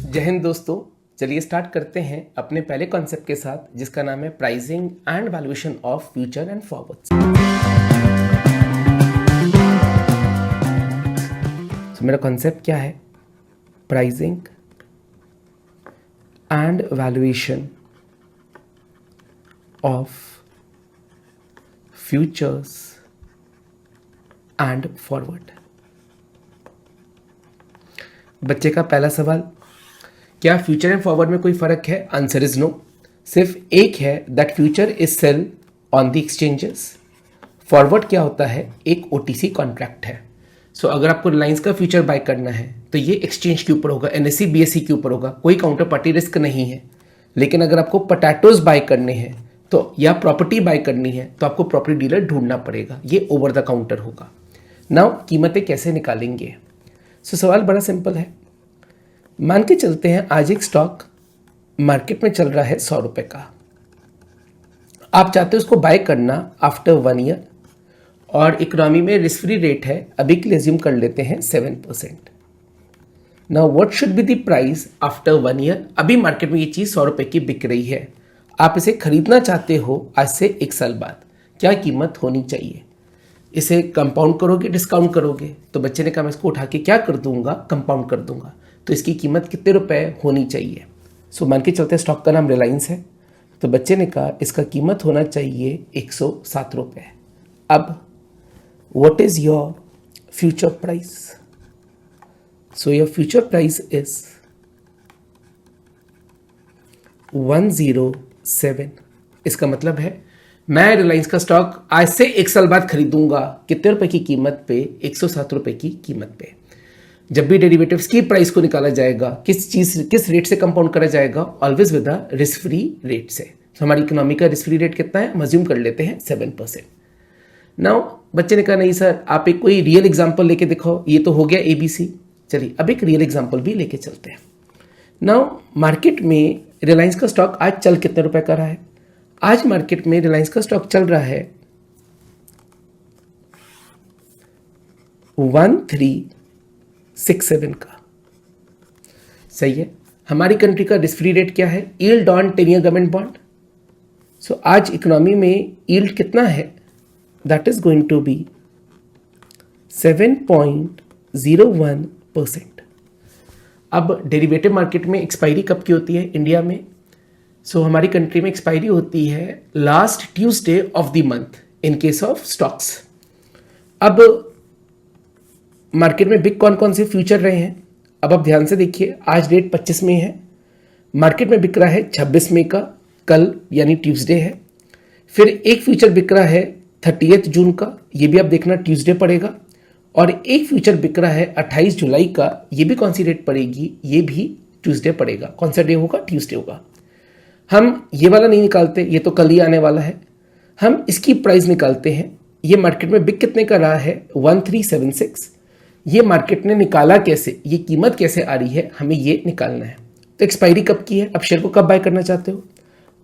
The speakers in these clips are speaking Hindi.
जय हिंद दोस्तों, चलिए स्टार्ट करते हैं अपने पहले कॉन्सेप्ट के साथ, जिसका नाम है pricing and valuation of future and forwards. तो मेरा कॉन्सेप्ट क्या है? Pricing and valuation of futures and forward. बच्चे का पहला सवाल, क्या फ्यूचर एंड फॉरवर्ड में कोई फर्क है? Answer is no. सिर्फ एक है, that future is sell on the exchanges. Forward क्या होता है? एक ओटीसी कॉन्ट्रैक्ट है। सो अगर आपको रिलायंस का फ्यूचर बाय करना है तो ये एक्सचेंज के ऊपर होगा, एनएससी बीएससी के ऊपर होगा, कोई काउंटर पार्टी रिस्क नहीं है। लेकिन अगर आपको पोटैटोज बाय करने हैं तो या प्रॉपर्टी बाय करनी है तो आपको प्रॉपर्टी डीलर ढूंढना पड़ेगा, ये ओवर द काउंटर होगा। नाउ कीमतें कैसे निकालेंगे? सो सवाल बड़ा सिंपल है। मान के चलते हैं आज एक स्टॉक मार्केट में चल रहा है 100 रुपए का। आप चाहते हो उसको बाय करना आफ्टर 1 ईयर, और इकोनॉमी में रिस्क फ्री रेट है, अभी के लिए एज्यूम कर लेते हैं 7%। Now what should be the price after 1 year? अभी मार्केट में ये चीज़ 100 रुपए की बिक रही है, आप इसे खरीदना चाहते हो आज से 1 साल बाद, क्या कीमत होनी चाहिए? इसे कंपाउंड करोगे, डिस्काउंट करोगे? तो बच्चे ने कहा मैं इसको उठा के क्या कर दूंगा, कंपाउंड कर दूंगा। तो इसकी कीमत कितने रुपए होनी चाहिए? सो मान के चलते स्टॉक का नाम रिलायंस है, तो बच्चे ने कहा इसका कीमत होना चाहिए 107 रुपये। अब what is your future price? So your future price is 107। इसका मतलब है मैं रिलायंस का स्टॉक आज से 1 साल बाद खरीदूंगा। कितने रुपए की कीमत पे? 107 रुपए की कीमत पे। जब भी डेरिवेटिव्स की प्राइस को निकाला जाएगा, किस रेट से कंपाउंड करा जाएगा? Always with the risk free rate से। तो हमारी इकोनॉमी का रिस्क फ्री रेट कितना है? हम अज्यूम कर लेते हैं 7%। नाउ बच्चे ने कहा नहीं सर, आप एक कोई रियल एग्जांपल लेके दिखाओ। ये तो हो गया ABC। चलिए अब एक रियल एग्जांपल भी लेके चलते हैं। नाउ मार्केट में रिलायंस का स्टॉक आज चल कितने रुपए का रहा है? आज मार्केट में रिलायंस का स्टॉक चल रहा है 1367 का। सही है। हमारी कंट्री का रिस्क फ्री रेट क्या है? Yield on 10 year government bond. So आज इकोनॉमी में यील्ड कितना है? That is going to be 7.01%। अब डेरिवेटिव मार्केट में एक्सपायरी कब की होती है इंडिया में? सो हमारी कंट्री में एक्सपायरी होती है last Tuesday of the month in case of stocks. अब मार्केट में बिग कौन कौन से फ्यूचर रहे हैं? अब आप ध्यान से देखिए, आज डेट 25 मई है, मार्केट में बिक रहा है 26 मई का, कल यानी ट्यूसडे है। फिर एक फ्यूचर बिक रहा है 30 जून का, ये भी आप देखना ट्यूसडे पड़ेगा। और एक फ्यूचर बिक रहा है 28 जुलाई का, ये भी कौन सी डेट पड़ेगी? ये भी ट्यूसडे पड़ेगा। कौन सा डे होगा? ट्यूसडे होगा। हम ये वाला नहीं निकालते, ये तो कल ही आने वाला है। हम इसकी प्राइस निकालते हैं। ये मार्केट में बिक कितने का रहा है? 1376। ये मार्केट ने निकाला कैसे? ये कीमत कैसे आ रही है? हमें ये निकालना है। तो एक्सपायरी कब की है? अब शेयर को कब बाय करना चाहते हो?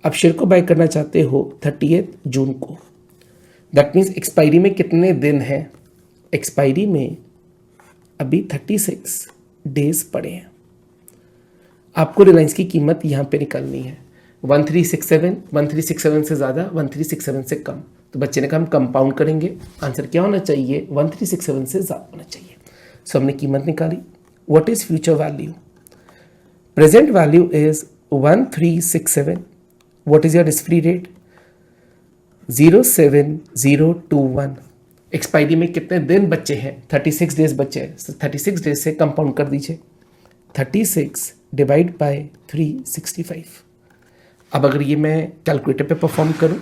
अब शेयर को बाय करना चाहते हो 30 जून को। दैट मीन्स एक्सपायरी में कितने दिन हैं? एक्सपायरी में अभी 36 डेज पड़े हैं। आपको रिलायंस की कीमत यहां पे निकालनी है। 1367 से ज़्यादा, 1367 से कम। तो बच्चे ने कहा हम कंपाउंड करेंगे। आंसर क्या होना चाहिए? 1367 से ज़्यादा होना चाहिए। सो हमने कीमत निकाली। What is future value? Present value is 1367। What is your risk free rate? 07021। Expiry में कितने दिन बचे हैं? 36 डेज बचे हैं। 36 डेज से कंपाउंड कर दीजिए। 36 डिवाइड बाय 365। अब अगर ये मैं कैलकुलेटर पे परफॉर्म करूं,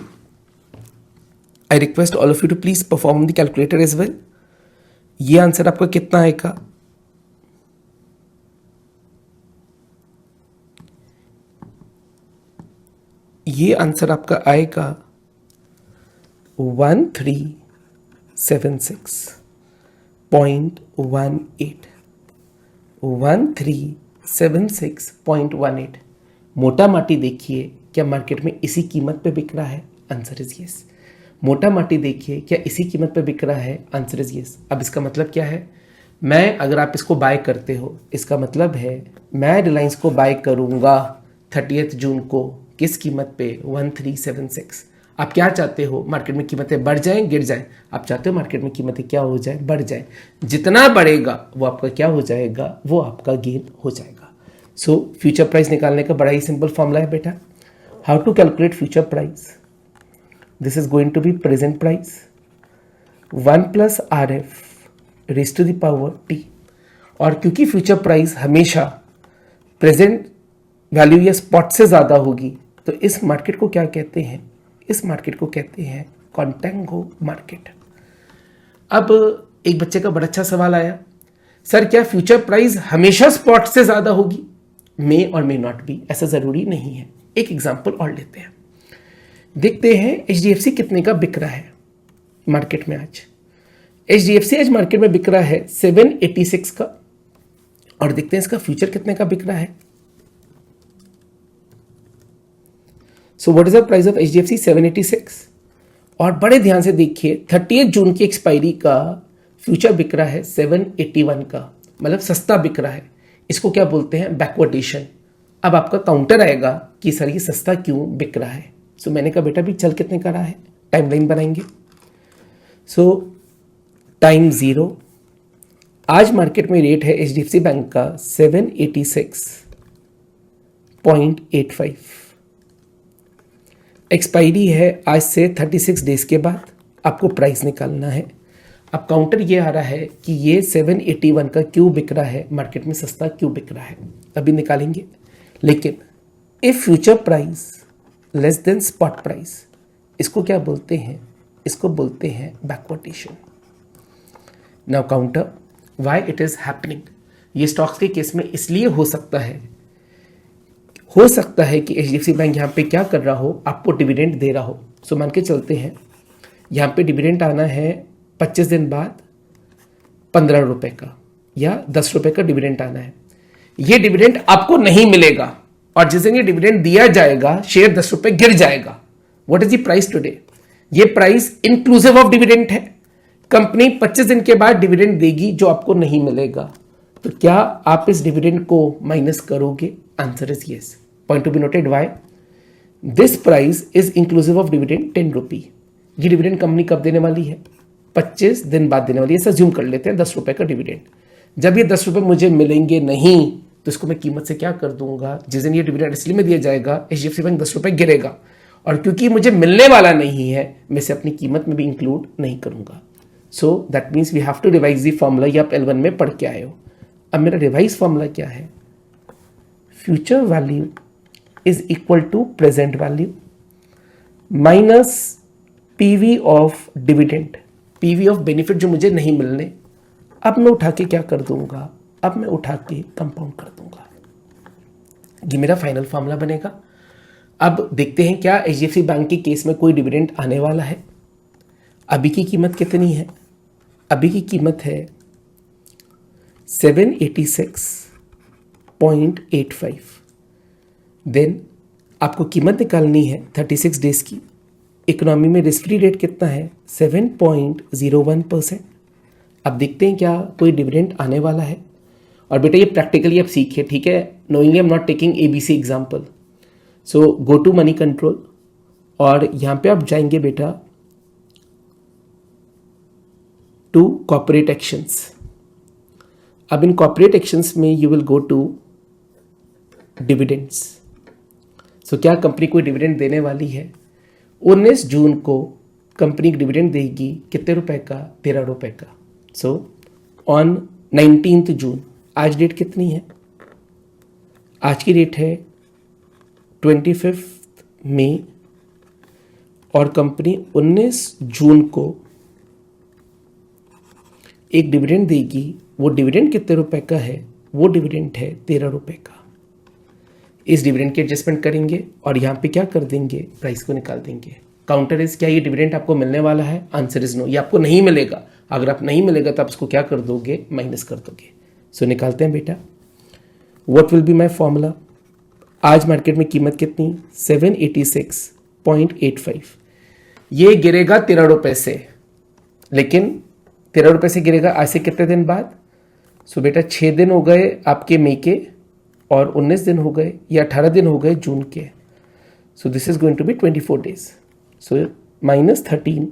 I request all of you to please perform the calculator as well. ये आंसर आपका कितना आएगा? ये आंसर आपका आएगा 1376.18। 1376.18। मोटा माटी देखिए, क्या मार्केट में इसी कीमत पे बिक रहा है? Answer is yes. मोटा माटी देखिए क्या इसी कीमत पे बिक रहा है, आंसर इज यस। अब इसका मतलब क्या है, मैं अगर आप इसको बाय करते हो, इसका मतलब है मैं रिलायंस को बाय करूंगा 30 जून को किस कीमत पे, 1376। आप क्या चाहते हो, मार्केट में कीमतें बढ़ जाएं गिर जाएं? आप चाहते हो मार्केट में कीमतें क्या हो जाए, बढ़ जाए। जितना बढ़ेगा वो आपका क्या हो जाएगा, वो आपका गेन हो जाएगा। सो फ्यूचर प्राइस निकालने का बड़ा ही सिंपल फॉर्मूला है बेटा। How to calculate future price, this is going to be present price 1 plus RF raise to the power T। और क्योंकि फ्यूचर प्राइस हमेशा प्रेजेंट वैल्यू या स्पॉट से ज़्यादा होगी, तो इस मार्केट को क्या कहते हैं, इस मार्केट को कहते हैं कॉन्टेंगो मार्केट। अब एक बच्चे का बड़ा अच्छा सवाल आया, सर क्या फ्यूचर प्राइस हमेशा स्पॉट से ज़्यादा होगी? मे और मे नॉट बी, ऐसा ज़रूरी नहीं है। एक एग्जाम्पल और लेते हैं, देखते हैं HDFC कितने का बिक रहा है मार्केट में आज। HDFC आज मार्केट में बिक रहा है 786 का, और देखते हैं इसका फ्यूचर कितने का बिक रहा है। So what is the price of HDFC? 786। और बड़े ध्यान से देखिए 30 जून की एक्सपायरी का फ्यूचर बिक रहा है 781 का, मतलब सस्ता बिक रहा है। इसको क्या बोलते हैं, बैकवर्डेशन। अब आपका काउंटर आएगा कि सर ये सस्ता क्यों बिक रहा है। सो मैंने कहा बेटा भी चल कितने का रहा है, टाइमलाइन बनाएंगे। सो टाइम 0, आज मार्केट में रेट है HDFC बैंक का 786.85। एक्सपायरी है आज से 36 डेज के बाद, आपको प्राइस निकालना है। अब काउंटर ये आ रहा है कि ये 781 का क्यों बिक रहा है, मार्केट में सस्ता क्यों बिक रहा है, अभी निकालेंगे। लेकिन if future price less than spot price, इसको क्या बोलते हैं, इसको बोलते हैं backwardation. Now counter, why it is happening, ये स्टॉक्स के केस में इसलिए हो सकता है कि HDFC बैंक यहाँ पे क्या कर रहा हो, आपको डिविडेंड दे रहा हो। सो मान के चलते हैं यहाँ पे डिविडेंड आना है 25 दिन बाद 15 रुपए का या 10 रुपए का डिविडेंड आना है। ये डिविडेंड आपको नहीं मिलेगा, और जिस दिन ये डिविडेंड दिया जाएगा शेयर 10 रुपए गिर जाएगा। What is the price today? ये प्राइस इंक्लूसिव ऑफ डिविडेंड है। कंपनी 25 दिन के बाद डिविडेंड देगी जो आपको नहीं मिलेगा, तो क्या आप इस डिविडेंड को माइनस करोगे? Answer is yes. Point to be noted, why this price is inclusive of dividend 10 रुपी। ये डिविडेंड कंपनी कब देने वाली है? 25 दिन बाद देने वाली है। ऐसा ज्यूम कर लेते हैं 10 रुपए का डिविडेंड। जब ये 10 रुपए मुझे मिलेंगे नहीं, तो इसको मैं कीमत से क्या कर दूंगा, जिस दिन ये डिविडेंड असली में दिया जाएगा HDFC बैंक 10 रुपए गिरेगा, और क्योंकि मुझे मिलने वाला नहीं है मैं इसे अपनी कीमत में भी इंक्लूड नहीं करूंगा। So that means we have to revise the formula. ये आप L1 में पढ़ के आए हो। अब मेरा रिवाइज फॉर्मूला क्या है, future value is equal to present value minus PV of dividend, PV of benefit जो मुझे नहीं मिलने। अब मैं उठा के क्या कर दूंगा, अब मैं उठा के कंपाउंड कर दूंगा। ये मेरा फाइनल फॉर्मूला बनेगा। अब देखते हैं क्या HDFC बैंक के केस में कोई डिविडेंड आने वाला है। अभी की कीमत कितनी है, अभी की कीमत है 786.85। देन आपको कीमत निकालनी है 36 डेज की। इकोनॉमी में रिस्क फ्री रेट कितना है, 7.01%। अब देखते हैं क्या कोई डिविडेंड आने वाला है। और बेटा ये प्रैक्टिकली आप सीखिए, ठीक है, knowingly I am not taking ABC example. So go to Moneycontrol, और यहाँ पे आप जाएंगे बेटा टू कॉर्पोरेट एक्शंस। अब इन कॉर्पोरेट एक्शंस में you will go to dividends. So क्या कंपनी कोई डिविडेंड देने वाली है? 19 जून को कंपनी डिविडेंड देगी कितने रुपए का, 13 रुपए का। सो ऑन 19 जून, आज डेट कितनी है, आज की डेट है 25 मई, और कंपनी 19 जून को एक डिविडेंड देगी। वो डिविडेंड कितने रुपए का है, वो डिविडेंड है 13 रुपए का। इस डिविडेंड की एडजस्टमेंट करेंगे और यहाँ पे क्या कर देंगे, प्राइस को निकाल देंगे। काउंटर इज, क्या ये डिविडेंड आपको मिलने वाला है? आंसर इज नो, ये आपको नहीं मिलेगा। अगर आप नहीं मिलेगा तो आप इसको क्या कर दोगे, माइनस कर दोगे। सो निकालते हैं बेटा, what will be my formula. आज मार्केट में कीमत कितनी, 786.85। ये गिरेगा 13 रुपए से, लेकिन 13 रुपए से गिरेगा आज से कितने दिन बाद? सो बेटा 6 दिन हो गए आपके मई के, और 19 दिन हो गए या 18 दिन हो गए जून के. So this is going to be 24 days. So -13,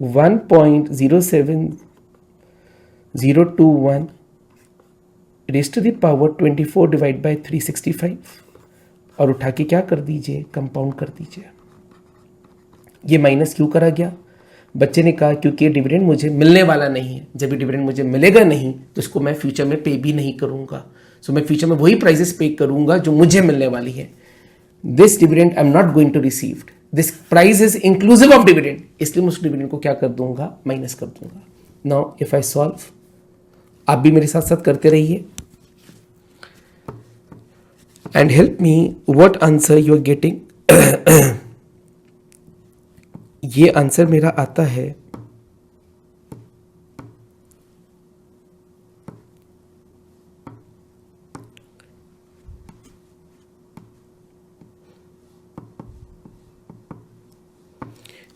1.07021 raise to the power 24 divide by 365, और उठा के क्या कर दीजिए, कंपाउंड कर दीजिए. ये माइनस क्यों करा गया? बच्चे ने कहा क्योंकि ये डिविडेंड मुझे मिलने वाला नहीं है. जब ये डिविडेंड मुझे मिलेगा नहीं तो इसको मैं फ्यूचर में पे भी नहीं करूंगा. सो मैं फ्यूचर में वही प्राइजेस पे करूंगा जो मुझे मिलने वाली है. This dividend I am not going to receive. This price is inclusive of dividend, इसलिए मैं उस डिविडेंड को क्या कर दूंगा, माइनस कर दूंगा. नाउ इफ आई सॉल्व, आप भी मेरे साथ साथ करते रहिए and help me what answer you are getting. ये आंसर मेरा आता है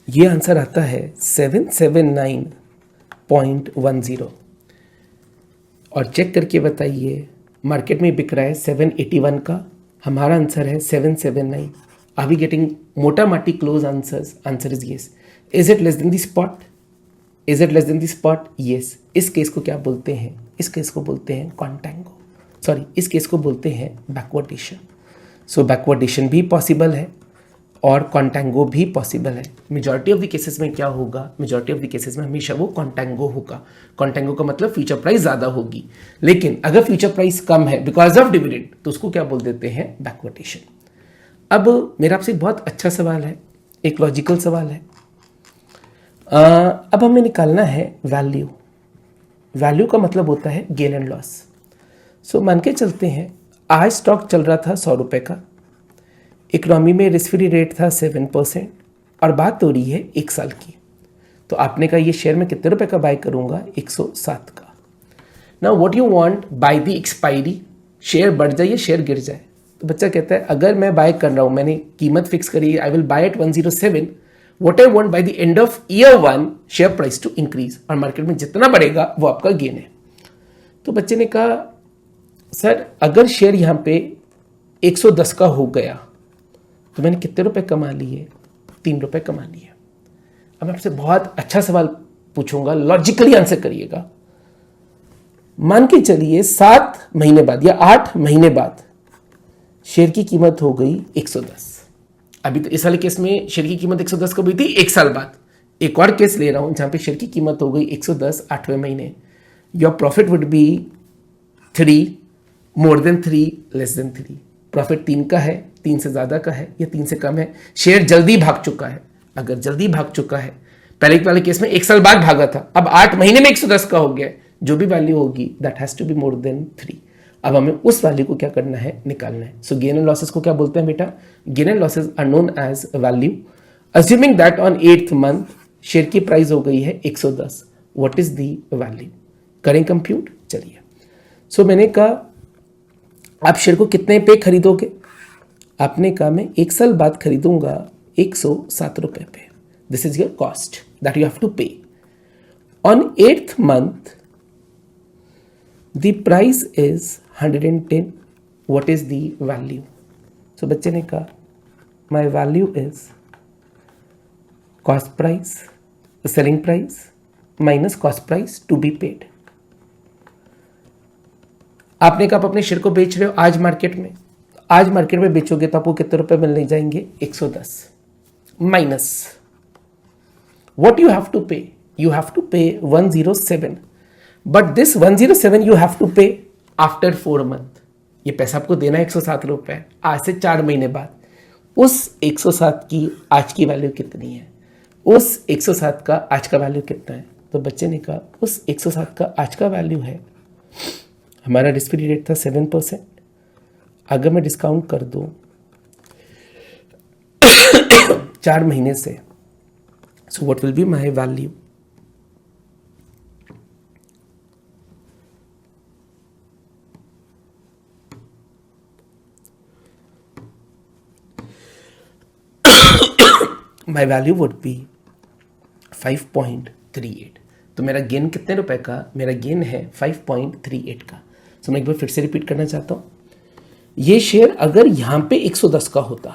ये आंसर आता है 779.10. और चेक करके बताइए, मार्केट में बिक रहा है 781 का, हमारा आंसर है 779. आर वी गेटिंग मोटा माटी close answers? Answer is yes. Is it less than the spot? Is it less than the spot? Yes. इस केस को क्या बोलते हैं? इस केस को बोलते हैं कॉन्टेंगो. सॉरी, इस केस को बोलते हैं बैकवर्डेशन. सो बैकवर्डेशन भी पॉसिबल है और कॉन्टेंगो भी पॉसिबल है. मेजॉरिटी ऑफ द केसेस में क्या होगा? मेजॉरिटी ऑफ द केसेस में हमेशा वो कॉन्टेंगो होगा. कॉन्टेंगो का मतलब फ्यूचर प्राइस ज़्यादा होगी, लेकिन अगर फ्यूचर प्राइस कम है बिकॉज ऑफ डिविडेंड तो उसको क्या बोल देते हैं? बैकवर्डेशन. अब मेरा आपसे बहुत अच्छा सवाल है, एक लॉजिकल सवाल है. अब हमें निकालना है वैल्यू. वैल्यू का मतलब होता है गेन एंड लॉस. सो मान के चलते हैं आज स्टॉक चल रहा था 100 रुपये का, इकोनॉमी में रिस्क फ्री रेट था 7%, और बात हो रही है 1 साल की. तो आपने कहा ये शेयर में कितने रुपए का बाय करूंगा? 107 का. Now what you want by the expiry? Share बढ़ जाए या शेयर गिर जाए? तो बच्चा कहता है अगर मैं बाय कर रहा हूं, मैंने कीमत फिक्स करी, I will buy at 107, what I want by the end of year 1 share price to increase, और मार्केट में जितना बढ़ेगा वो आपका गेन है. तो बच्चे ने कहा सर अगर शेयर यहां पे 110 का हो गया तो मैंने कितने रुपए कमा लिए? 3 रुपए कमा लिए. अब मैं आपसे बहुत अच्छा सवाल पूछूंगा, लॉजिकली आंसर करिएगा. मान के चलिए 7 महीने बाद या 8 महीने बाद शेयर की कीमत हो गई 110. अभी तो इस वाले केस में शेयर की कीमत 110 कब हुई थी? 1 साल बाद. एक और केस ले रहा हूं जहां पे शेयर की कीमत हो गई 110 8वें महीने. Your profit would be 3, more than 3, less than 3. Profit 3 का है, 3 से ज्यादा का है या 3 से कम है. शेयर जल्दी भाग चुका है. अगर जल्दी भाग चुका है, पहले वाले केस में 1 साल बाद भागा था, अब 8 महीने में 110 का हो गया, जो भी वैल्यू होगी that has to be more than 3. अब हमें उस वैल्यू को क्या करना है? निकालना है. सो गेन एंड लॉसेस को क्या बोलते हैं बेटा? Gain and losses are known as value. Assuming that on 8th month share की प्राइस हो गई है 110, व्हाट इज द वैल्यू? करें कंप्यूट. चलिए. सो मैंने कहा आप शेयर को कितने पे खरीदोगे? आपने कहा मैं 1 साल बाद खरीदूंगा 107 रुपए पे. This is your cost that you have to pay. On 8th month the price is 110. What is the value? So बच्चे ने कहा my value is cost price, selling price minus cost price to be paid. आपने कहा आप अपने शेयर को बेच रहे हो आज मार्केट में, आज मार्केट में बेचोगे तो आपको कितने रुपए मिलने जाएंगे? 110 minus what you have to pay? You have to pay 107, but this 107 you have to pay after 4 month. ये पैसा आपको देना है 107 रुपए आज से 4 महीने बाद. उस 107 की आज की वैल्यू कितनी है? उस 107 का आज का वैल्यू कितना है? तो बच्चे ने कहा उस 107 का आज का वैल्यू है, हमारा रिस्क फ्री रेट था 7%, अगर मैं डिस्काउंट कर दूं 4 महीने से, सो what will be my value? My value would be 5.38। तो मेरा गेन कितने रुपए का, मेरा गेन है 5.38 का। सो मैं एक बार फिर से रिपीट करना चाहता हूँ, ये शेयर अगर यहाँ पे 110 का होता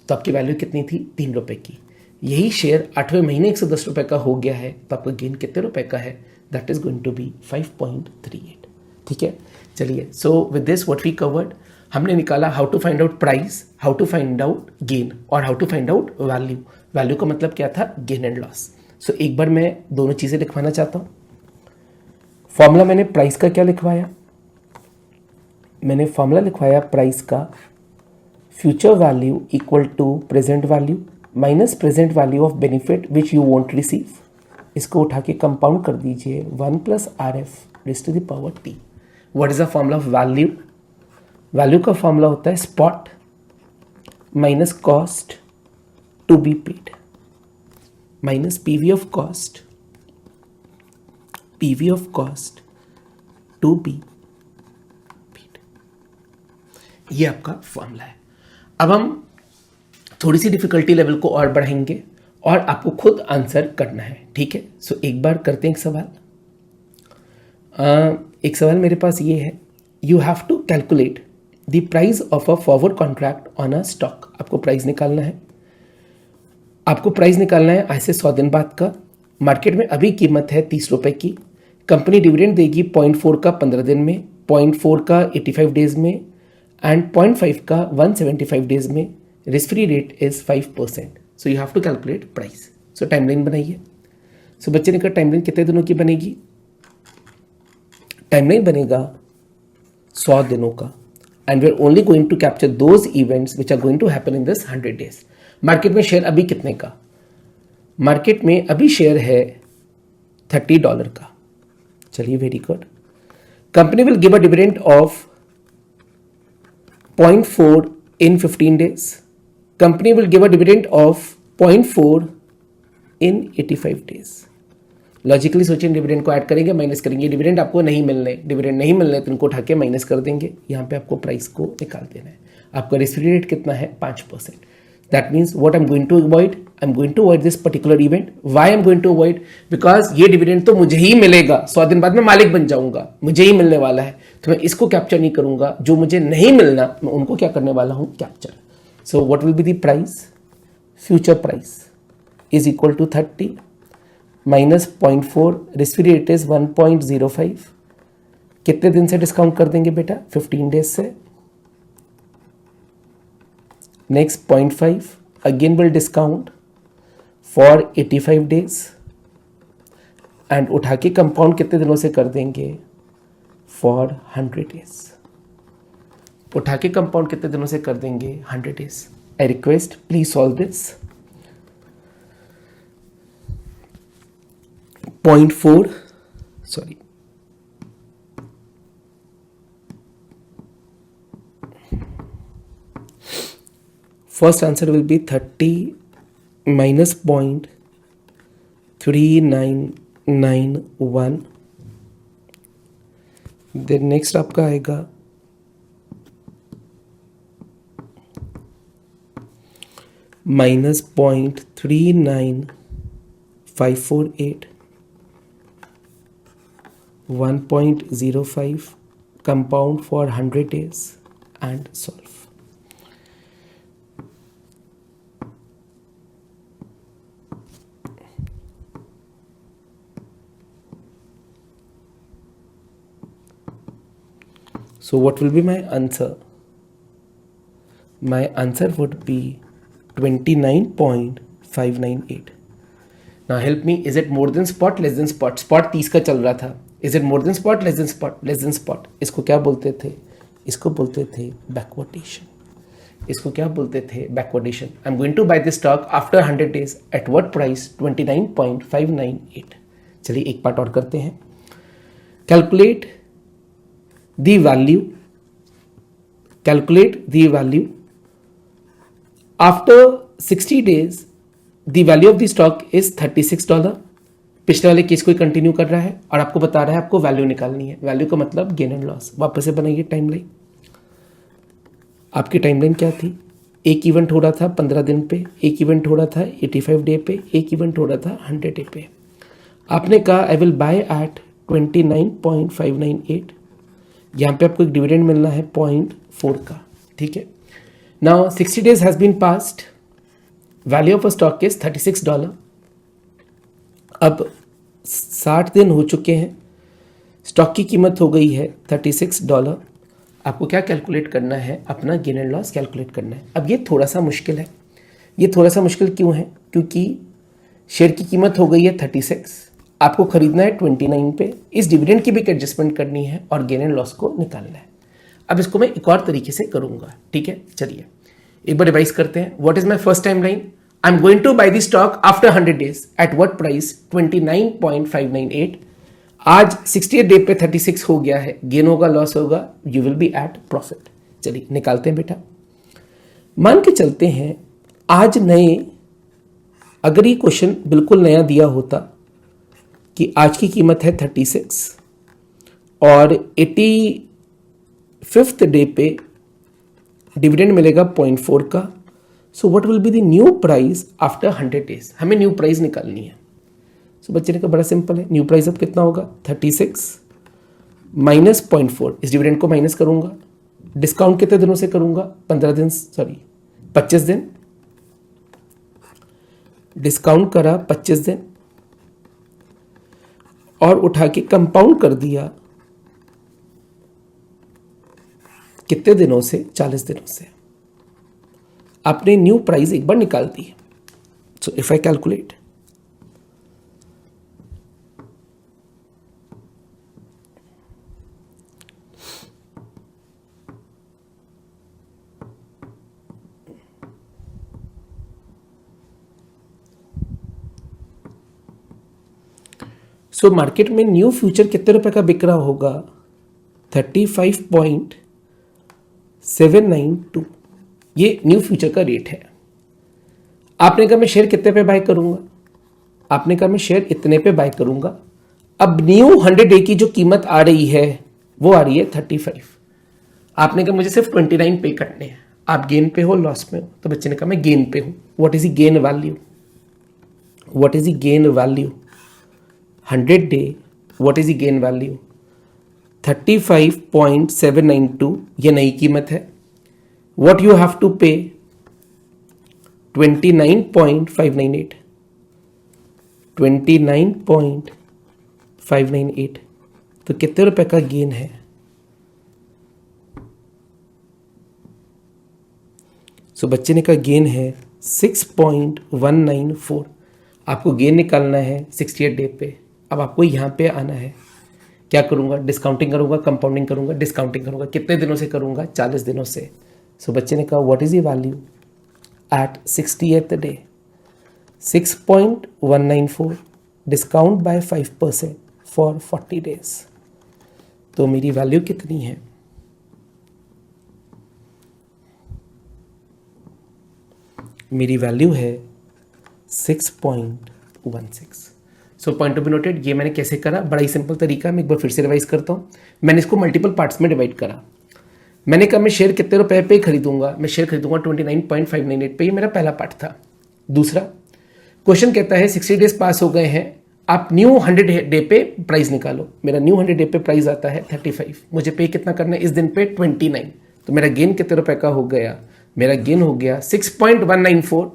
तो आपकी वैल्यू कितनी थी, 3 रुपए की। यही शेयर 8वें महीने 110 रुपए का हो गया है तो आपका गेन कितने रुपए का है, that is going to be 5.38। ठीक है, चलिए। So with this what we covered, हमने निकाला how to find out price, how to find out gain और how to find out value. Value का मतलब क्या था, गेन एंड लॉस। सो एक बार मैं दोनों चीजें लिखवाना चाहता हूं। फॉर्मूला मैंने प्राइस का क्या लिखवाया, मैंने फॉर्मूला लिखवाया प्राइस का, future value equal to present value minus present value of benefit which you won't receive. इसको उठा के कंपाउंड कर दीजिए, 1 + RF raised to the power T। What is the formula of value, value का फॉर्मूला होता है spot minus cost to be paid minus PV of cost to be paid. ये आपका फॉर्मूला है। अब हम थोड़ी सी डिफिकल्टी लेवल को और बढ़ाएंगे और आपको खुद आंसर करना है। ठीक है, सो एक बार करते हैं एक सवाल। एक सवाल मेरे पास ये है, you have to calculate the price of a forward contract on a stock. आपको प्राइस निकालना है, आज से 100 दिन बाद का। मार्केट में अभी कीमत है 30 रुपए की। कंपनी डिविडेंड देगी 0.4 का 15 दिन में, 0.4 का 85 डेज में एंड 0.5 का 175 डेज में। Risk free rate is 5%। So you have to calculate price. So timeline बनाइए। सो बच्चे ने कहा टाइमलाइन कितने दिनों की बनेगी, टाइमलाइन बनेगा 100 दिनों का। And we are only going to capture those events which are going to happen in this 100 days. Market में शेयर अभी कितने का, मार्केट में अभी शेयर है $30 का। चलिए, very good. Company will give a dividend of 0.4 in 15 days. Company will give a dividend of 0.4 in 85 days. Logically सोचिए, डिविडेंड को ऐड करेंगे, माइनस करेंगे। डिविडेंड आपको नहीं मिलने, डिविडेंड नहीं मिलने तो इनको उठा के माइनस कर देंगे। यहाँ पे आपको प्राइस को निकाल देना है। आपका रिस्क फ्री रेट कितना है, 5%। That means what I am going to avoid, I am going to avoid this particular event. Why I am going to avoid, because ये डिविडेंड तो मुझे ही मिलेगा, 100 दिन बाद मैं मालिक बन जाऊंगा, मुझे ही मिलने वाला है, तो मैं इसको कैप्चर नहीं करूंगा। जो मुझे नहीं मिलना मैं उनको क्या करने वाला हूं, capture. So what will be the price, future price is equal to 30 minus 0.4, risk free rate is 1.05। कितने दिन से डिस्काउंट कर देंगे बेटा, 15 डेज से। Next 0.5 again will discount for 85 days and उठा के कंपाउंड कितने दिनों से कर देंगे, फॉर 100 डेज। उठा के कंपाउंड कितने दिनों से कर देंगे, 100 days. I request please solve this. 0.4 sorry first answer will be 30 minus 0.3991. then next आपका आएगा minus 0.39548, 1.05 compound for 100 days and solve. So what will be my answer? My answer would be 29.598. Now help me, is it more than spot, less than spot? Spot 30 का चल रहा था. Is it more than spot, less than spot, less than spot? इसको क्या बोलते थे? इसको बोलते थे backwardation. इसको क्या बोलते थे? backwardation. I'm going to buy this stock after 100 days. At what price? 29.598. चलिए एक पार्ट और करते हैं. Calculate the value after 60 days. The value of the stock is $36. पिछले वाले केस को कंटिन्यू कर रहा है और आपको बता रहा है आपको वैल्यू निकालनी है। वैल्यू का मतलब गेन एंड लॉस। वापस से बनाइए टाइमलाइन। आपकी टाइमलाइन क्या थी, एक इवेंट हो रहा था 15 दिन पे, एक इवेंट हो रहा था 85 डे पे, एक इवेंट हो रहा था 100 डे पे। आपने कहा आई विल बाय एट 29.598, यहाँ पे आपको एक डिविडेंड मिलना है 0.4 का, ठीक है। Now 60 days has been passed, value of a stock is $36। अब 60 दिन हो चुके हैं, स्टॉक की कीमत हो गई है $36। आपको क्या कैलकुलेट करना है? अपना गेन एंड लॉस कैलकुलेट करना है। अब ये थोड़ा सा मुश्किल है। ये थोड़ा सा मुश्किल क्यों है? क्योंकि शेयर की कीमत हो गई है 36, आपको खरीदना है 29 पे, इस डिविडेंड की भी एडजस्टमेंट करनी है और गेन एंड लॉस को निकालना है। अब इसको मैं एक और तरीके से करूंगा, ठीक है। चलिए एक बार रिवाइज करते हैं। What is my first time line? I am going to buy the stock after 100 days at what price? 29.598। आज 68 डे पे 36 हो गया है, गेन होगा लॉस होगा, you will be at profit. चलिए निकालते हैं बेटा। मान के चलते हैं आज नए, अगर ये क्वेश्चन बिल्कुल नया दिया होता कि आज की कीमत है 36 और 85th डे पे डिविडेंड मिलेगा 0.4 का, सो what will be the new price after 100 days? हमें न्यू प्राइस निकालनी है। सो बच्चे ने कहा बड़ा सिंपल है, न्यू प्राइस अब कितना होगा? 36 माइनस 0.4, इस डिविडेंड को माइनस करूंगा, डिस्काउंट कितने दिनों से करूंगा? 25 दिन, डिस्काउंट करा 25 दिन और उठा के कंपाउंड कर दिया कितने दिनों से? 40 दिनों से। आपने न्यू प्राइस एक बार निकाल दी। So if I calculate, so market में न्यू फ्यूचर कितने रुपए का बिक रहा होगा? 35.792, ये न्यू फ्यूचर का रेट है। आपने कहा मैं शेयर कितने पे बाय करूंगा? आपने कहा मैं शेयर इतने पे बाय करूंगा। अब न्यू 100 डे की जो कीमत आ रही है वो आ रही है 35। आपने कहा मुझे सिर्फ 29 पे करने हैं। आप गेन पे हो लॉस में हो? तो बच्चे ने कहा मैं गेन पे हूं। What is the gain value? What is the gain value? 100 day, what is the gain value? 35.792, ये नई कीमत है। व्हाट यू हैव टू पे? 29.598, 29.598, तो कितने रुपए का गेन है? सो बच्चे ने कहा गेन है 6.194। आपको गेन निकालना है 68 डे पे। अब आपको यहाँ पे आना है, क्या करूँगा? डिस्काउंटिंग करूँगा, कंपाउंडिंग करूँगा, डिस्काउंटिंग करूँगा। कितने दिनों से करूँगा? 40 दिनों से। सो बच्चे ने कहा what is the value at 68th day? 6.194 discount by 5% for 40 days. तो मेरी वैल्यू कितनी है? मेरी वैल्यू है 6.16। So point to be noted. ये मैंने कैसे करा? बड़ा ही सिंपल तरीका, मैं एक बार फिर से रिवाइज करता हूँ। मैंने इसको मल्टीपल पार्ट्स में डिवाइड करा। मैंने कहा मैं शेयर कितने रुपए पे खरीदूंगा? मैं शेयर खरीदूंगा 29.598 पे, ये मेरा पहला पार्ट था। दूसरा क्वेश्चन कहता है 60 डेज पास हो गए हैं, आप न्यू 100 डे पे प्राइस निकालो। मेरा न्यू 100 डे पे प्राइस आता है 35, मुझे पे कितना करना है इस दिन पे? 29। तो मेरा गेन कितने रुपए का हो गया? मेरा गेन हो गया 6.194।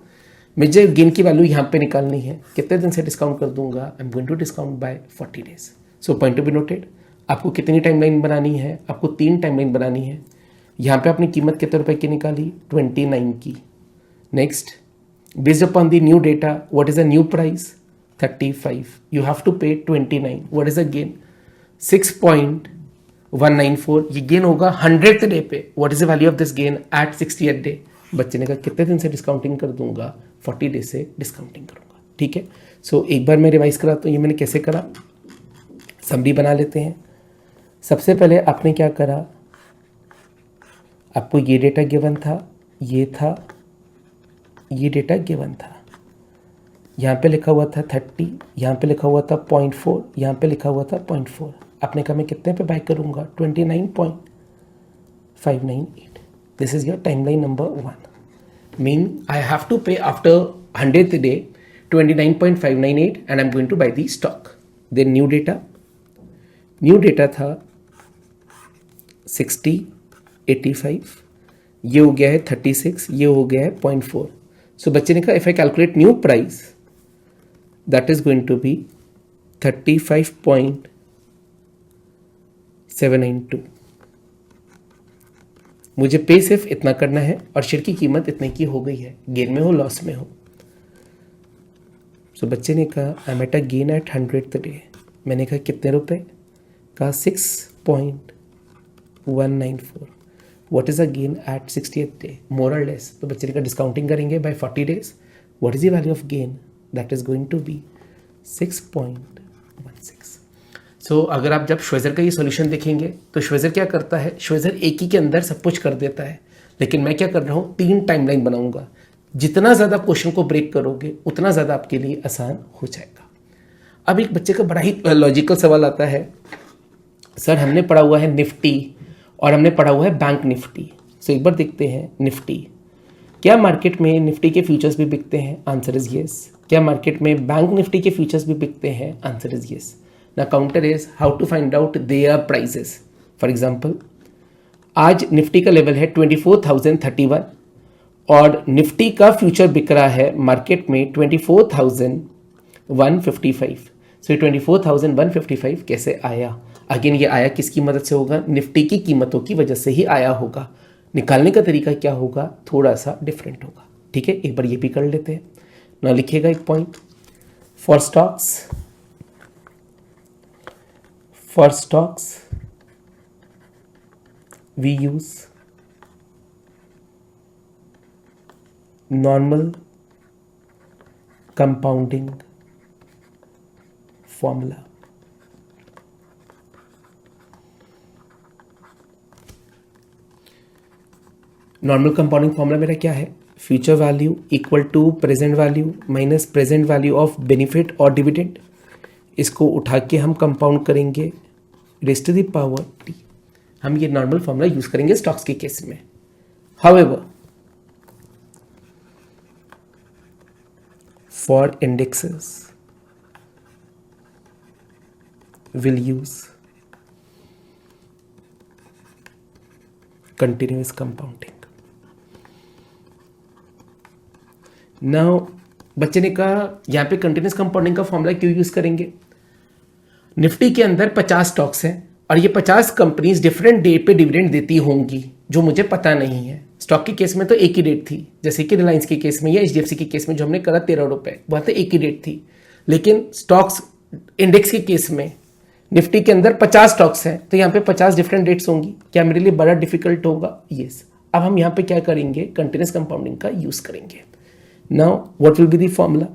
मुझे गेन की वैल्यू यहाँ पे निकालनी है। कितने दिन से डिस्काउंट कर दूंगा? I am going to discount by 40 days. So point to be noted. आपको कितनी टाइमलाइन बनानी है? आपको 3 टाइमलाइन बनानी है। यहाँ पे आपने कीमत कितने रुपए की निकाली? 29 की। Next, based upon the new data, what is the new price? 35। You have to pay 29। What is the gain? 6.194। ये गेन होगा 100th डे पे। What is the value of this gain at 68th day? बच्चे ने कहा कितने दिन से डिस्काउंटिंग कर दूंगा? 40 डे से डिस्काउंटिंग करूंगा। ठीक है। सो एक बार मैं रिवाइज कराता हूँ ये मैंने कैसे करा। समरी बना लेते हैं। सबसे पहले आपने क्या करा? आपको ये डेटा गिवन था, ये था, ये डेटा गिवन था। यहाँ पे लिखा हुआ था 30, यहाँ पे लिखा हुआ था 0.4, यहाँ पे लिखा हुआ था 0.4। आपने कहा मैं कितने पे बाय करूँगा? 29.598। This is your timeline number 1। mean I have to pay after 100th day 29.598 and I'm going to buy the stock. Then new data था 60, 85, ये हो गया है 36, ये हो गया है 0.4. सो बच्चे ने कहा if I calculate new price that is going to be 35.792. मुझे पे सिर्फ इतना करना है और शेयर की कीमत इतने की हो गई है, गेन में हो लॉस में हो. सो बच्चे ने कहा I am at a gain at 100th day. मैंने कहा कितने रुपए? कहा 6.194. What is a gain at 60th day? More और लेस. तो बच्चे ने कहा डिस्काउंटिंग करेंगे by 40 days. What is the value of gain? That is going to be 6.16. So अगर आप जब श्वेजर का ये सॉल्यूशन देखेंगे तो श्वेजर क्या करता है, श्वेजर एक ही के अंदर सब कुछ कर देता है. लेकिन मैं क्या कर रहा हूँ, 3 टाइमलाइन बनाऊंगा. जितना ज़्यादा क्वेश्चन को ब्रेक करोगे उतना ज़्यादा आपके लिए आसान हो जाएगा. अब एक बच्चे का बड़ा ही लॉजिकल सवाल आता है, सर हमने पढ़ा हुआ है निफ्टी और हमने पढ़ा हुआ है बैंक निफ्टी. सो एक बार देखते हैं निफ्टी. क्या मार्केट में निफ्टी के फ्यूचर्स भी बिकते हैं? Answer is yes. क्या मार्केट में बैंक निफ्टी के फ्यूचर्स भी बिकते हैं? Answer is yes. ना counter is how to find out their prices. For example आज निफ्टी का लेवल है 24,031 और निफ्टी का फ्यूचर बिक रहा है मार्केट में 24,155. सो 24,155 कैसे आया? अगेन ये आया किसकी मदद से होगा? निफ्टी की कीमतों की वजह से ही आया होगा. निकालने का तरीका क्या होगा? थोड़ा सा डिफरेंट होगा. ठीक है, एक बार ये भी कर लेते हैं ना. लिखिएगा एक point. For stocks we use normal compounding formula. Normal compounding formula मेरा क्या है? Future value equal to present value minus present value of benefit और डिविडेंड. इसको उठा के हम कंपाउंड करेंगे raise to the power T. हम ये नॉर्मल फॉर्मूला यूज करेंगे स्टॉक्स के केस में. However for indexes will use continuous compounding. Now बच्चे ने कहा यहाँ पे कंटिन्यूस कंपाउंडिंग का फॉर्मूला क्यों यूज करेंगे? निफ्टी के अंदर 50 स्टॉक्स हैं और ये 50 कंपनीज डिफरेंट डेट पे डिविडेंड देती होंगी जो मुझे पता नहीं है. स्टॉक के केस में तो एक ही डेट थी, जैसे कि रिलायंस के केस में या HDFC के केस में जो हमने करा 13 रुपए, वहाँ तो एक ही डेट थी. लेकिन स्टॉक्स इंडेक्स के केस में निफ्टी के अंदर 50 स्टॉक्स हैं तो यहाँ पे 50 डिफरेंट डेट्स होंगी. क्या मेरे लिए बड़ा डिफिकल्ट होगा? यस. अब हम यहाँ पे क्या करेंगे? कंटिन्यूस कंपाउंडिंग का यूज करेंगे. Now, what will be the formula?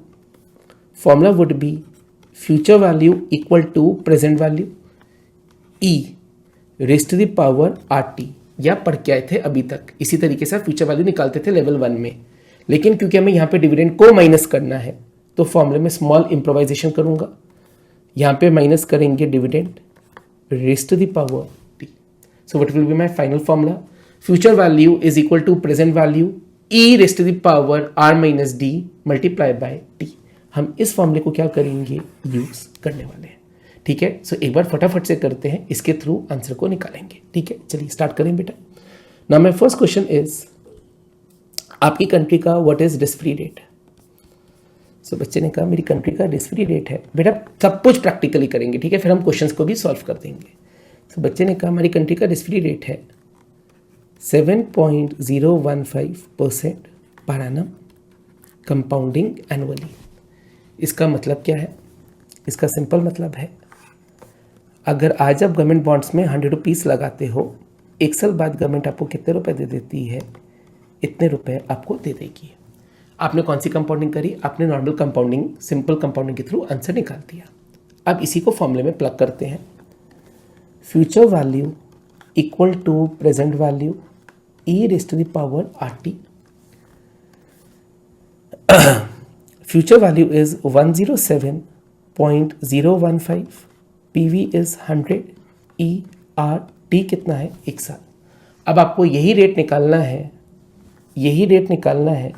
Formula would be future value equal to present value E raised to the power RT. या पढ़ के आए थे अभी तक. इसी तरीके से फ्यूचर वैल्यू निकालते थे लेवल 1 में. लेकिन क्योंकि हमें यहाँ पे डिविडेंड को माइनस करना है तो फॉर्मूले में स्मॉल इम्प्रोवाइजेशन करूंगा. यहाँ पे माइनस करेंगे dividend raised to the power T. So what will be my final formula? Future value is equal to present value E raised to the power R minus D multiply by T. हम इस फॉर्मूले को क्या करेंगे? यूज करने वाले हैं. ठीक है. सो एक बार फटाफट से करते हैं, इसके थ्रू आंसर को निकालेंगे. ठीक है, चलिए स्टार्ट करें बेटा. Now my first question is आपकी कंट्री का what is risk free rate? So बच्चे ने कहा मेरी कंट्री का रिस्क फ्री रेट है. बेटा सब कुछ प्रैक्टिकली करेंगे. ठीक है, फिर हम क्वेश्चंस को भी सॉल्व कर देंगे. सो बच्चे ने कहा हमारी कंट्री का रिस्क फ्री रेट है 7.015% पर एनम कंपाउंडिंग एनुअली. इसका मतलब क्या है? इसका सिंपल मतलब है अगर आज आप गवर्नमेंट बॉन्ड्स में 100 रुपीज़ लगाते हो, 1 साल बाद गवर्नमेंट आपको कितने रुपए दे देती है? इतने रुपए आपको दे देगी. आपने कौन सी कंपाउंडिंग करी? आपने नॉर्मल कंपाउंडिंग, सिंपल कंपाउंडिंग के थ्रू आंसर निकाल दिया. अब इसी को फॉर्मूले में प्लग करते हैं. Future value equal to present value E raised to the power RT. Future value is 107.015. PV is 100. ERT कितना है? 1 साल. अब आपको यही रेट निकालना है यही रेट निकालना है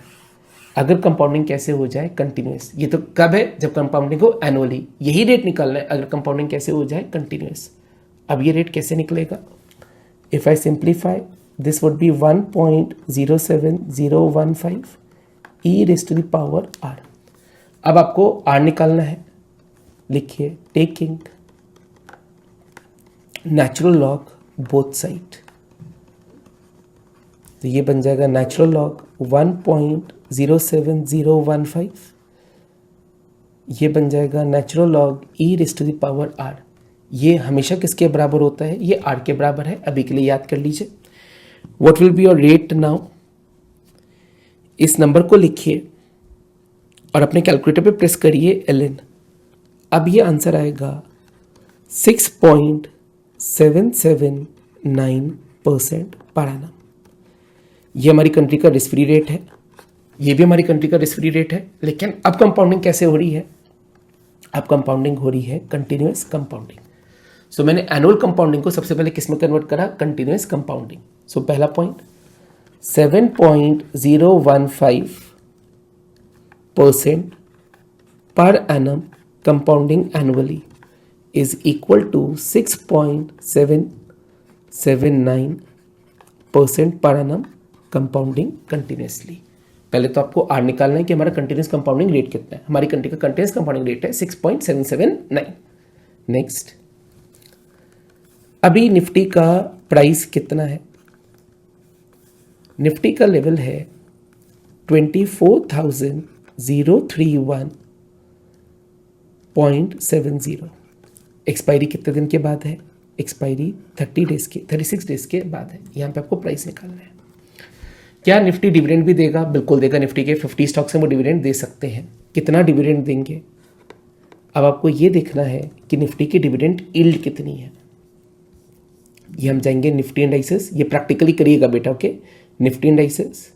अगर कंपाउंडिंग कैसे हो जाए कंटिन्यूस। ये तो कब है, जब कंपाउंडिंग हो एनुअली। यही रेट निकालना है अगर कंपाउंडिंग कैसे हो जाए कंटिन्यूस। अब ये रेट कैसे निकलेगा? If I simplify this would be 1.07015 E raise to the power R. अब आपको आर निकालना है। लिखिए taking natural log both side, तो ये बन जाएगा नेचुरल लॉग 1.07015, ये बन जाएगा natural log E raise to the power R. ये हमेशा किसके बराबर होता है? ये आर के बराबर है। अभी के लिए याद कर लीजिए। What will be your rate now? इस नंबर को लिखिए और अपने कैलकुलेटर पे प्रेस करिए ln। अब ये आंसर आएगा 6.779% पर एनम। ये हमारी कंट्री का रिस्क फ्री रेट है, ये भी हमारी कंट्री का रिस्क फ्री रेट है। लेकिन अब कंपाउंडिंग कैसे हो रही है? अब कंपाउंडिंग हो रही है कंटिन्यूस कंपाउंडिंग। सो मैंने एनुअल कंपाउंडिंग को सबसे पहले किस में कन्वर्ट करा? Continuous compounding. सो पहला point 7.015% per annum compounding annually is equal to 6.779% per annum compounding continuously. पहले तो आपको आर निकालना है कि हमारा कंटिन्यूस कंपाउंडिंग रेट कितना है। हमारी कंट्री का कंटिन्यूस कंपाउंडिंग रेट है 6.779। नेक्स्ट, अभी निफ्टी का प्राइस कितना है? निफ्टी का लेवल है 24,031.70। एक्सपायरी कितने दिन के बाद है? एक्सपायरी 36 डेज के बाद है। यहाँ पे आपको प्राइस निकालना है। क्या निफ्टी डिविडेंड भी देगा? बिल्कुल देगा। निफ्टी के 50 स्टॉक्स हैं, वो डिविडेंड दे सकते हैं। कितना डिविडेंड देंगे? अब आपको ये देखना है कि निफ्टी की डिविडेंड यील्ड कितनी है। ये हम जाएंगे निफ्टी इंडाइसेस, ये प्रैक्टिकली करिएगा बेटा। ओके, निफ्टी इंडाइसेस,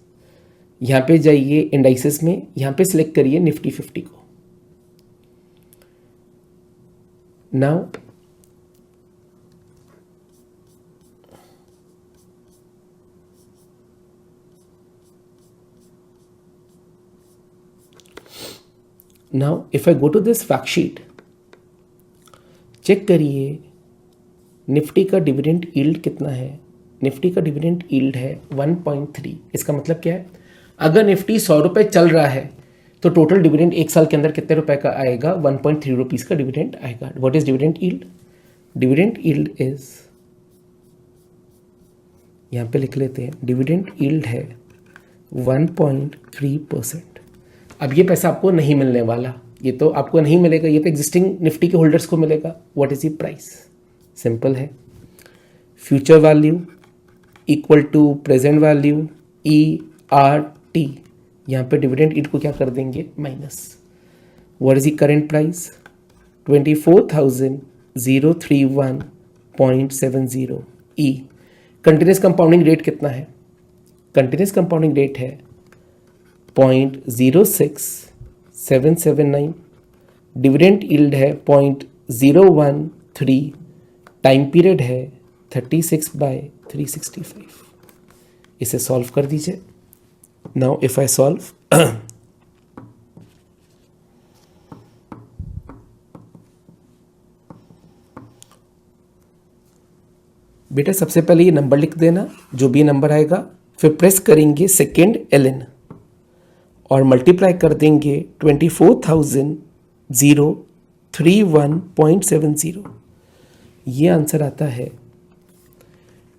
यहाँ पे जाइए इंडाइसेस में, यहाँ पे सिलेक्ट करिए निफ्टी 50 को। Now if I go to this fact sheet, check करिए निफ्टी का डिविडेंड यील्ड कितना है। निफ्टी का डिविडेंड यील्ड है 1.3। इसका मतलब क्या है? अगर निफ्टी 100 रुपये चल रहा है तो टोटल डिविडेंड एक साल के अंदर कितने रुपए का आएगा? 1.3 रुपीज़ का डिविडेंड आएगा। What is dividend yield? Dividend yield is, यहाँ पे लिख लेते हैं, डिविडेंड यील्ड है 1.3%। अब ये पैसा आपको नहीं मिलने वाला, ये तो आपको नहीं मिलेगा, ये तो एग्जिस्टिंग निफ्टी के होल्डर्स को मिलेगा। What is the price? Simple है, future value equal to present value ERT। यहाँ पे डिविडेंड यील्ड को क्या कर देंगे? Minus. What is the current price? 24,031.70 E। Continuous compounding rate कितना है? कंटिन्यूस कंपाउंडिंग रेट है 0.06779। डिविडेंड यील्ड है 0.013। टाइम पीरियड है 36/365। इसे सॉल्व कर दीजिए। नाउ इफ आई सॉल्व, बेटा सबसे पहले ये नंबर लिख देना, जो भी नंबर आएगा, फिर प्रेस करेंगे सेकेंड ln और मल्टीप्लाई कर देंगे 24,031.70। ये आंसर आता है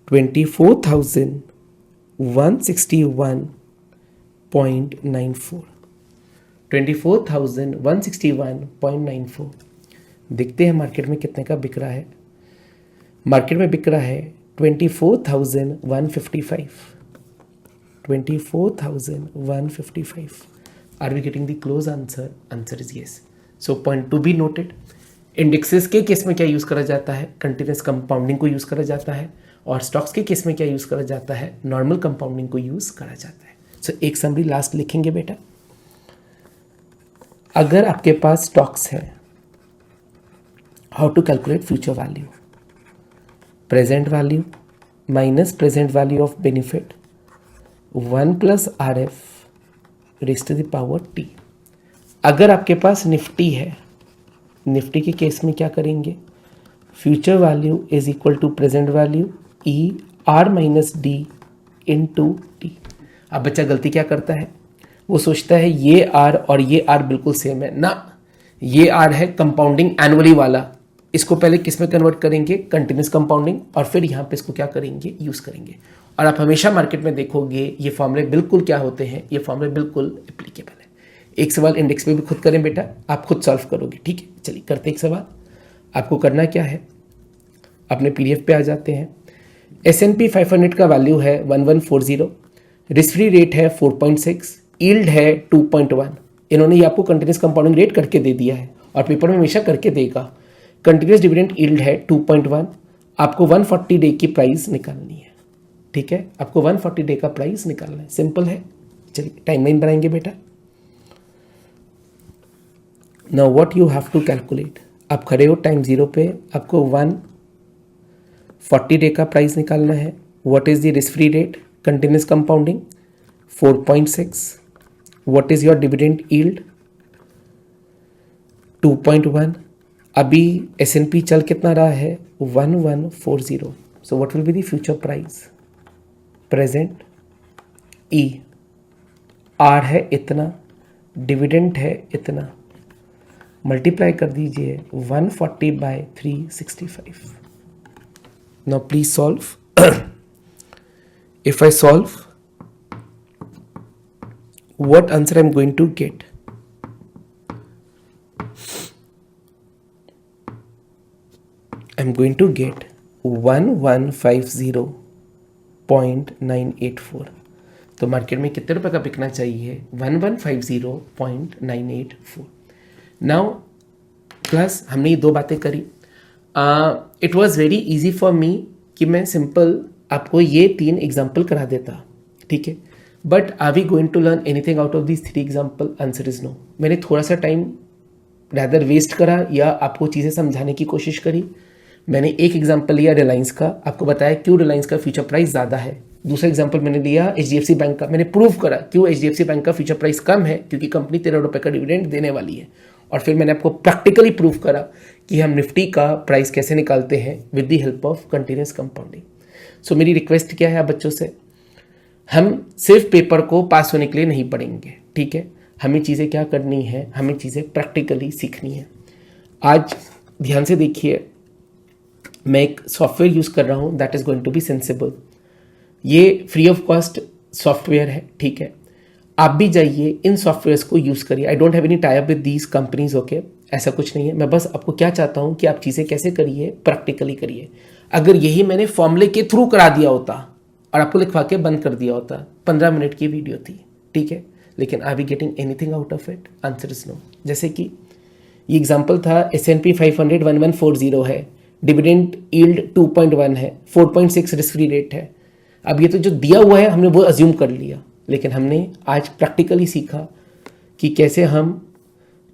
24,161.94। 24,161.94। देखते हैं मार्केट में कितने का बिक रहा है। मार्केट में बिक रहा है 24,155। 24,155। Are we getting the close answer? Answer is yes. So point to be noted, indexes के केस में क्या यूज़ करा जाता है? कंटिन्यूस कंपाउंडिंग को यूज़ करा जाता है। और स्टॉक्स के केस में क्या यूज़ करा जाता है? नॉर्मल कंपाउंडिंग को यूज़ करा जाता है। सो एक समरी लास्ट लिखेंगे बेटा। अगर आपके पास स्टॉक्स है, how to calculate future value? Present value minus present value of benefit 1 plus R F raise to the power T. अगर आपके पास निफ्टी है, निफ्टी के केस में क्या करेंगे, future value is equal to present value E R minus D into T. अब बच्चा गलती क्या करता है, वो सोचता है ये आर और ये आर बिल्कुल सेम है ना, ये आर है कंपाउंडिंग एनुअली वाला, इसको पहले किस में कन्वर्ट करेंगे, कंटिन्यूस कंपाउंडिंग, और फिर यहाँ पे इसको क्या करेंगे, यूज करेंगे। और आप हमेशा मार्केट में देखोगे ये फॉर्मूले बिल्कुल क्या होते हैं, ये फॉर्मूले बिल्कुल एप्लीकेबल है। एक सवाल इंडेक्स पे भी खुद करें बेटा, आप खुद सॉल्व करोगे, ठीक है। चलिए करते एक सवाल। आपको करना क्या है, अपने पीडीएफ पे आ जाते हैं। S&P 500 का वैल्यू है 1140, रिस्क फ्री रेट है 4.6, यील्ड है 2.1। इन्होंने ये आपको कंटिन्यूस कंपाउंडिंग रेट करके दे दिया है और पेपर में हमेशा करके देगा। कंटिन्यूस डिविडेंड यील्ड है 2.1। आपको 140 डे की प्राइस निकालनी है, ठीक है, आपको 140 डे का प्राइस निकालना है, सिंपल है। चलिए टाइमलाइन बनाएंगे बेटा। Now what you have to calculate, आप खड़े हो टाइम जीरो पे, आपको 140 डे का प्राइस निकालना है। What is the risk free rate, continuous compounding 4.6। What is your dividend yield 2.1। अभी S&P चल कितना रहा है 1140। So what will be the future price, present E R है इतना, डिविडेंड है इतना, मल्टीप्लाई कर दीजिए 140 by 365। Now please solve. If I solve, what answer I'm going to get? I'm going to get 1150.984। तो मार्केट में कितने रुपए का बिकना चाहिए, 1150.984। नाउ प्लस हमने ये दो बातें करी। It was very easy for me कि मैं सिंपल आपको ये 3 एग्जाम्पल करा देता, ठीक है। But are we going to learn anything out of this 3 example, answer is no. मैंने थोड़ा सा टाइम रैदर वेस्ट करा या आपको चीज़ें समझाने की कोशिश करी। मैंने एक एग्जाम्पल लिया रिलायंस का, आपको बताया क्यों रिलायंस का फ्यूचर प्राइस ज़्यादा है। दूसरा एग्जाम्पल मैंने लिया HDFC बैंक का, मैंने प्रूव करा क्यों HDFC बैंक का फ्यूचर प्राइस कम है, क्योंकि कंपनी 13 रुपये का डिविडेंड देने वाली है। और फिर मैंने आपको प्रैक्टिकली प्रूव करा कि हम निफ्टी का प्राइस कैसे निकालते हैं with the help of continuous compounding. So मेरी रिक्वेस्ट क्या है आप बच्चों से, हम सिर्फ पेपर को पास होने के लिए नहीं पढ़ेंगे, ठीक है। हमें चीज़ें क्या करनी है, हमें चीज़ें प्रैक्टिकली सीखनी है। आज ध्यान से देखिए, मैं एक सॉफ्टवेयर यूज़ कर रहा हूँ that is going to be sensible. ये फ्री ऑफ कॉस्ट सॉफ्टवेयर है, ठीक है। आप भी जाइए इन सॉफ्टवेयर्स को यूज़ करिए। I don't have any tie up with these companies, okay, ऐसा कुछ नहीं है। मैं बस आपको क्या चाहता हूँ कि आप चीज़ें कैसे करिए, प्रैक्टिकली करिए। अगर यही मैंने फॉर्मूले के थ्रू करा दिया होता और आपको लिखवा के बंद कर दिया होता, 15 मिनट की वीडियो थी, ठीक है, लेकिन are we getting anything out of it, answer is no. जैसे कि ये एग्जांपल था, S&P 500 1140 है, डिविडेंड यील्ड 2.1 है, 4.6 रिस्क फ्री रेट है। अब ये तो जो दिया हुआ है हमने वो अज्यूम कर लिया, लेकिन हमने आज प्रैक्टिकली सीखा कि कैसे हम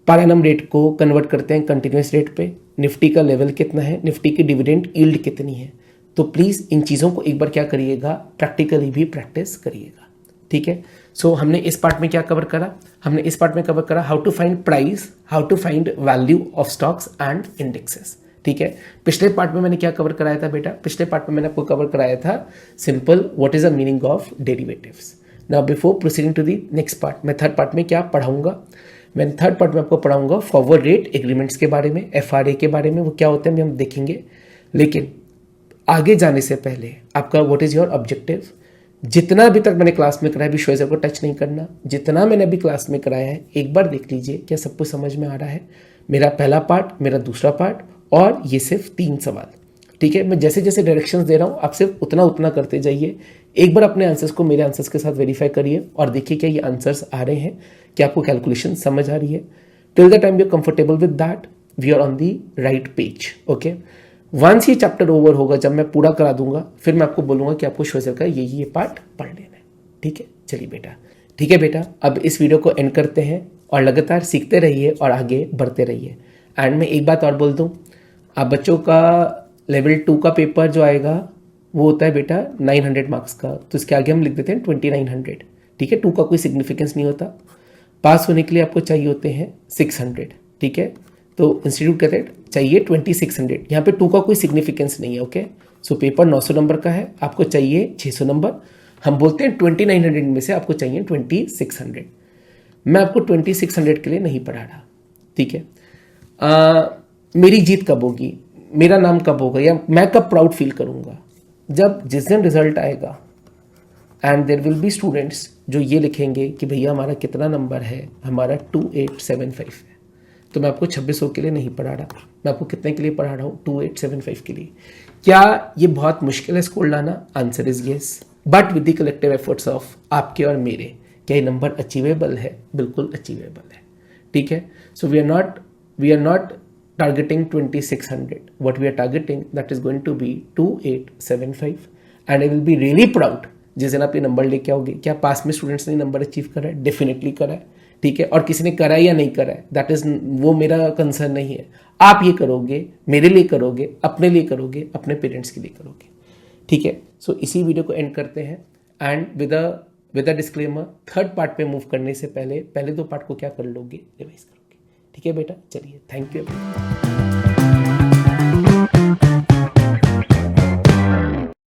पर एनम रेट को कन्वर्ट करते हैं कंटिन्यूस रेट पे, निफ्टी का लेवल कितना है, निफ्टी की डिविडेंड यील्ड कितनी है। तो प्लीज़ इन चीज़ों को एक बार क्या करिएगा, प्रैक्टिकली भी प्रैक्टिस करिएगा, ठीक है। सो हमने इस पार्ट में क्या कवर करा, हमने इस पार्ट में कवर करा how to find price, how to find value of stocks and indexes, ठीक है। पिछले पार्ट में मैंने क्या कवर कराया था बेटा, पिछले पार्ट में मैंने आपको कवर कराया था simple what is the meaning of derivatives. Now before proceeding to the next part, मैं थर्ड पार्ट में क्या पढ़ाऊंगा, मैं थर्ड पार्ट में आपको पढ़ाऊंगा फॉरवर्ड रेट एग्रीमेंट्स के बारे में, FRA के बारे में, वो क्या होते हैं हम देखेंगे। लेकिन आगे जाने से पहले आपका व्हाट इज योर ऑब्जेक्टिव, जितना अभी तक मैंने क्लास में कराया विजुअलाइजर को टच नहीं करना, जितना मैंने अभी क्लास में कराया है एक बार देख लीजिए क्या सब कुछ समझ में आ रहा है। मेरा पहला पार्ट, मेरा दूसरा पार्ट और ये सिर्फ 3 सवाल, ठीक है। मैं जैसे जैसे डायरेक्शंस दे रहा हूँ आप सिर्फ उतना उतना करते जाइए। एक बार अपने आंसर्स को मेरे आंसर्स के साथ वेरीफाई करिए और देखिए क्या ये आंसर्स आ रहे हैं, क्या आपको कैलकुलेशन समझ आ रही है। Till the time you are comfortable with that, we are on the right page, okay. Once ये चैप्टर ओवर होगा, जब मैं पूरा करा दूंगा, फिर मैं आपको बोलूंगा कि आपको श्वेजर का ये पार्ट पढ़ लेना है, ठीक है। चलिए बेटा, ठीक है बेटा, अब इस वीडियो को एंड करते हैं और लगातार सीखते रहिए और आगे बढ़ते रहिए। एंड मैं एक बात और बोल दूं, आप बच्चों का लेवल 2 का पेपर जो आएगा वो होता है बेटा 900 मार्क्स का, तो इसके आगे हम लिख देते हैं 2900। ठीक है, 2 का कोई सिग्निफिकेंस नहीं होता। पास होने के लिए आपको चाहिए होते हैं 600। ठीक है, तो इंस्टीट्यूट कहते हैं चाहिए 2600, यहाँ पे 2 का कोई सिग्निफिकेंस नहीं है। ओके, सो पेपर 900 नंबर का है, आपको चाहिए 600 नंबर। हम बोलते हैं 2900 में से आपको चाहिए 2600। मैं आपको 2600 के लिए नहीं पढ़ा रहा। ठीक है, मेरी जीत कब होगी, मेरा नाम कब होगा, या मैं कब प्राउड फील करूंगा, जब जिस दिन रिजल्ट आएगा and there will be students जो ये लिखेंगे कि भैया हमारा कितना नंबर है, हमारा 2875 है। तो मैं आपको 2600 के लिए नहीं पढ़ा रहा, मैं आपको कितने के लिए पढ़ा रहा हूँ, 2875 के लिए। क्या ये बहुत मुश्किल है स्कोर लाना? Answer is yes, but with the collective efforts of आपके और मेरे, क्या ये नंबर अचीवेबल है? बिल्कुल अचीवेबल है। ठीक है, so we are not targeting 2600. What we are targeting, that is going to be 2875, and I will be really proud जिस दिन आप ये नंबर लेके आओगे। क्या पास में स्टूडेंट्स ने नंबर अचीव करा है? डेफिनेटली करा है। ठीक है, और किसी ने करा है या नहीं करा है, दैट इज वो मेरा कंसर्न नहीं है। आप ये करोगे, मेरे लिए करोगे, अपने लिए करोगे, अपने पेरेंट्स के लिए करोगे। ठीक है, सो इसी वीडियो को एंड करते हैं and with a disclaimer, third part पे मूव करने से पहले पहले 2 पार्ट को क्या कर लोगे, रिवाइज करोगे। ठीक है बेटा, चलिए, थैंक यू।